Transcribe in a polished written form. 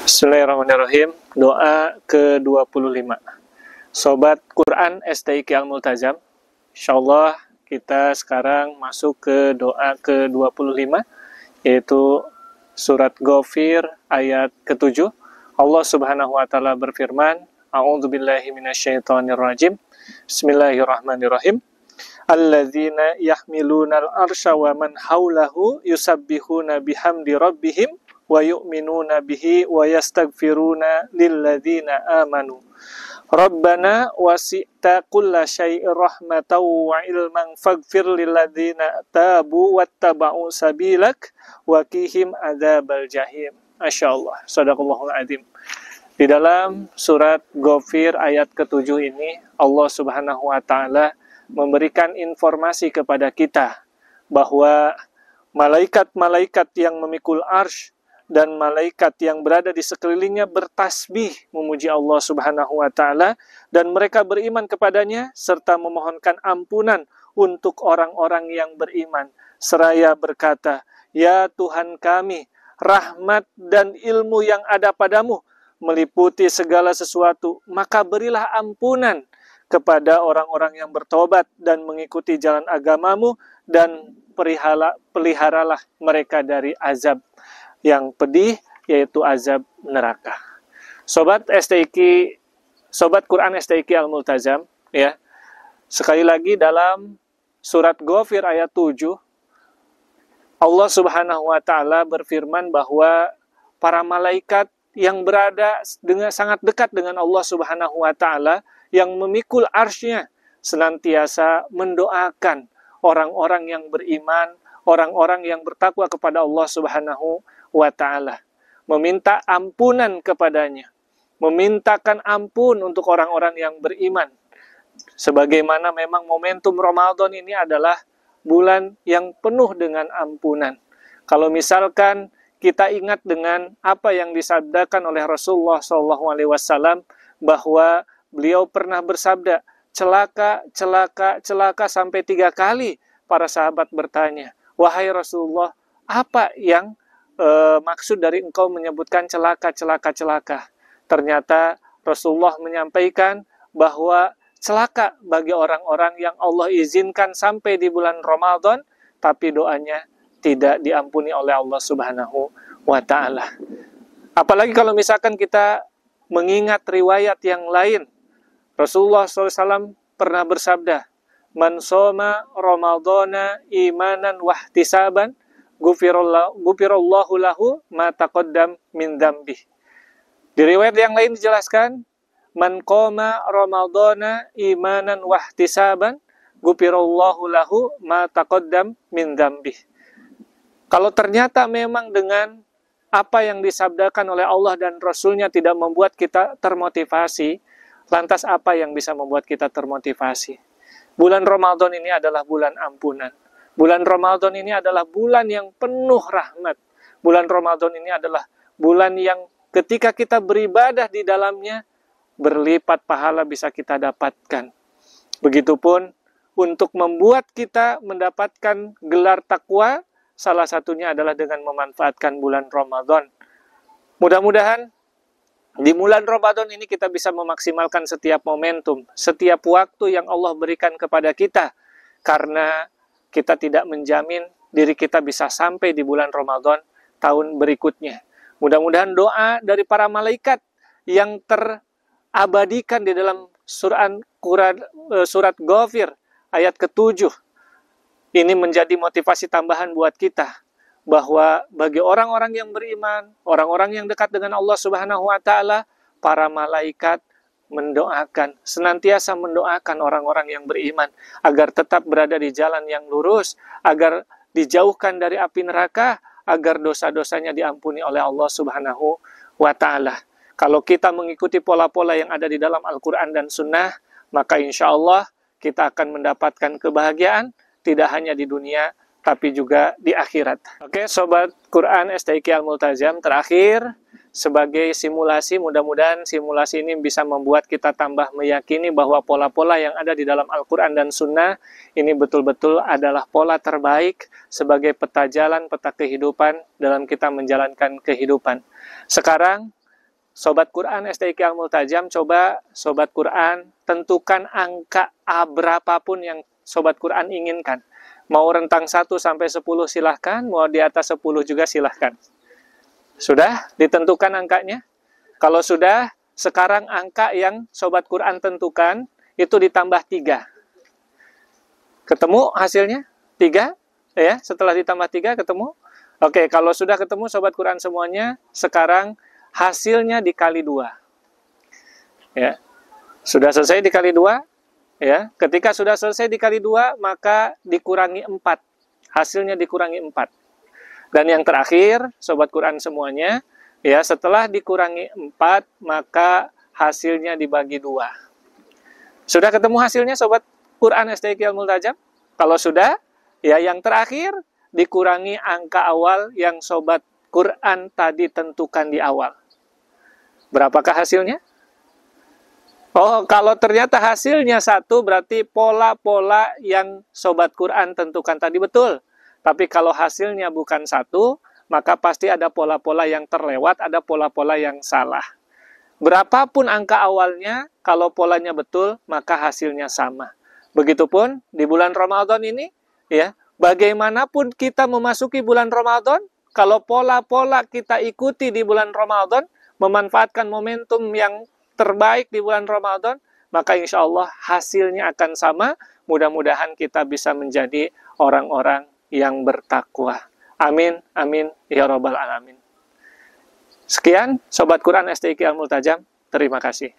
Bismillahirrahmanirrahim. Doa ke-25. Sobat Quran STIQ Al-Multazam, insyaallah kita sekarang masuk ke doa ke-25, yaitu surat Ghafir ayat ke-7. Allah Subhanahu wa taala berfirman, A'udzubillahi minasyaitonirrajim. Bismillahirrahmanirrahim. Alladzina yahmilunal arsya wa man haulahu yusabbihuna bihamdi rabbihim wa yu'minuna bihi wa yastaghfiruna lilladzina amanu. Rabbana wasi'ta kulla syai'ir rahmatan wa ilman faghfir lilladzina tabu wattaba'u sabilak wa qihim adzabal jahim. Masyaallah, shadaqallahul adzim. Di dalam surat Ghafir ayat ke-7 ini, Allah Subhanahu wa taala memberikan informasi kepada kita bahwa malaikat-malaikat yang memikul arsy dan malaikat yang berada di sekelilingnya bertasbih memuji Allah Subhanahu wa taala, dan mereka beriman kepadanya serta memohonkan ampunan untuk orang-orang yang beriman seraya berkata, "Ya Tuhan kami, rahmat dan ilmu yang ada padamu meliputi segala sesuatu, maka berilah ampunan kepada orang-orang yang bertobat dan mengikuti jalan agamamu, dan peliharalah mereka dari azab yang pedih, yaitu azab neraka." Sobat STIQ, Sobat Quran STIQ Al-Multazam, ya. Sekali lagi dalam surat Ghafir ayat 7, Allah Subhanahu wa taala berfirman bahwa para malaikat yang berada sangat dekat dengan Allah Subhanahu wa taala, yang memikul arsy-Nya, senantiasa mendoakan orang-orang yang beriman, orang-orang yang bertakwa kepada Allah Subhanahu wa ta'ala, meminta ampunan kepadanya, memintakan ampun untuk orang-orang yang beriman. Sebagaimana memang momentum Ramadan ini adalah bulan yang penuh dengan ampunan. Kalau misalkan kita ingat dengan apa yang disabdakan oleh Rasulullah SAW, bahwa beliau pernah bersabda, celaka, celaka, celaka sampai 3 kali. Para sahabat bertanya, "Wahai Rasulullah, apa yang maksud dari engkau menyebutkan celaka, celaka, celaka?" Ternyata Rasulullah menyampaikan bahwa celaka bagi orang-orang yang Allah izinkan sampai di bulan Ramadan, tapi doanya tidak diampuni oleh Allah Subhanahu wa ta'ala. Apalagi kalau misalkan kita mengingat riwayat yang lain, Rasulullah SAW pernah bersabda, "Man shoma Ramadana imanan wahtisaban, Gufirallahu lahu ma taqaddam min dzambih." Di riwayat yang lain dijelaskan, "Man qama Ramadana imanan wahtisaban, Gufirallahu lahu ma taqaddam min dzambih." Kalau ternyata memang dengan apa yang disabdakan oleh Allah dan Rasul-Nya tidak membuat kita termotivasi, lantas apa yang bisa membuat kita termotivasi? Bulan Ramadan ini adalah bulan ampunan. Bulan Ramadan ini adalah bulan yang penuh rahmat. Bulan Ramadan ini adalah bulan yang ketika kita beribadah di dalamnya, berlipat pahala bisa kita dapatkan. Begitupun untuk membuat kita mendapatkan gelar takwa, salah satunya adalah dengan memanfaatkan bulan Ramadan. Mudah-mudahan di bulan Ramadan ini kita bisa memaksimalkan setiap momentum, setiap waktu yang Allah berikan kepada kita, karena kita tidak menjamin diri kita bisa sampai di bulan Ramadan tahun berikutnya. Mudah-mudahan doa dari para malaikat yang terabadikan di dalam surat Ghafir ayat ke-7 ini menjadi motivasi tambahan buat kita, bahwa bagi orang-orang yang beriman, orang-orang yang dekat dengan Allah Subhanahu wa taala, para malaikat mendoakan, senantiasa mendoakan orang-orang yang beriman agar tetap berada di jalan yang lurus, agar dijauhkan dari api neraka, agar dosa-dosanya diampuni oleh Allah Subhanahu wa taala. Kalau kita mengikuti pola-pola yang ada di dalam Al-Quran dan Sunnah, maka insya Allah kita akan mendapatkan kebahagiaan, tidak hanya di dunia, tapi juga di akhirat. Oke, Sobat Quran STIQ Al-Multazam, terakhir sebagai simulasi. Mudah-mudahan simulasi ini bisa membuat kita tambah meyakini bahwa pola-pola yang ada di dalam Al-Quran dan Sunnah ini betul-betul adalah pola terbaik sebagai peta jalan, peta kehidupan dalam kita menjalankan kehidupan. Sekarang, Sobat Quran STIQ Al-Multajam, coba Sobat Quran tentukan angka berapapun yang Sobat Quran inginkan. Mau rentang 1 sampai 10 silahkan, mau di atas 10 juga silahkan. Sudah ditentukan angkanya? Kalau sudah, sekarang angka yang Sobat Quran tentukan itu ditambah 3. Ketemu hasilnya? 3? Ya, setelah ditambah 3 ketemu? Oke, kalau sudah ketemu Sobat Quran semuanya, sekarang hasilnya dikali 2. Ya. Sudah selesai dikali 2? Ya, ketika sudah selesai dikali 2, maka dikurangi 4. Hasilnya dikurangi 4. Dan yang terakhir, Sobat Quran semuanya, ya, setelah dikurangi 4, maka hasilnya dibagi 2. Sudah ketemu hasilnya, Sobat Quran STIQ Al-Multajam? Kalau sudah, ya yang terakhir, dikurangi angka awal yang Sobat Quran tadi tentukan di awal. Berapakah hasilnya? Oh, kalau ternyata hasilnya 1, berarti pola-pola yang Sobat Quran tentukan tadi betul. Tapi kalau hasilnya bukan 1, maka pasti ada pola-pola yang terlewat, ada pola-pola yang salah. Berapapun angka awalnya, kalau polanya betul, maka hasilnya sama. Begitupun di bulan Ramadan ini, ya, bagaimanapun kita memasuki bulan Ramadan, kalau pola-pola kita ikuti di bulan Ramadan, memanfaatkan momentum yang terbaik di bulan Ramadan, maka insya Allah hasilnya akan sama. Mudah-mudahan kita bisa menjadi orang-orang yang bertakwa. Amin, amin, ya Rabbal Alamin. Sekian, Sobat Quran STIQ Al-Multajam. Terima kasih.